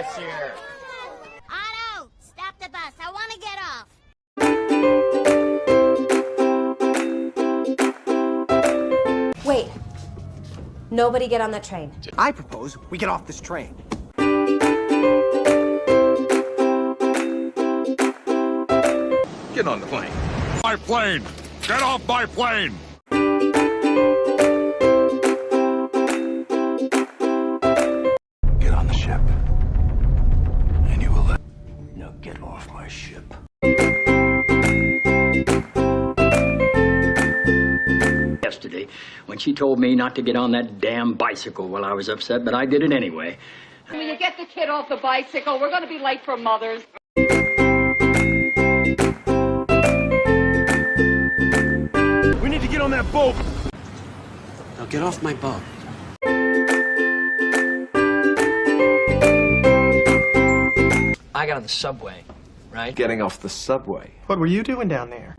bus here. Otto, stop the bus. I want to get off. Wait. Nobody get on the train. I propose we get off this train. Get on the plane. My plane! Get off my plane! Get on the ship. And you will let... Now get off my ship. Yesterday, when she told me not to get on that damn bicycle, well, I was upset, but I did it anyway. Will you get the kid off the bicycle? We're going to be late for Mother's. We need to get on that boat. Now get off my boat. I got on the subway, right? Getting off the subway. What were you doing down there?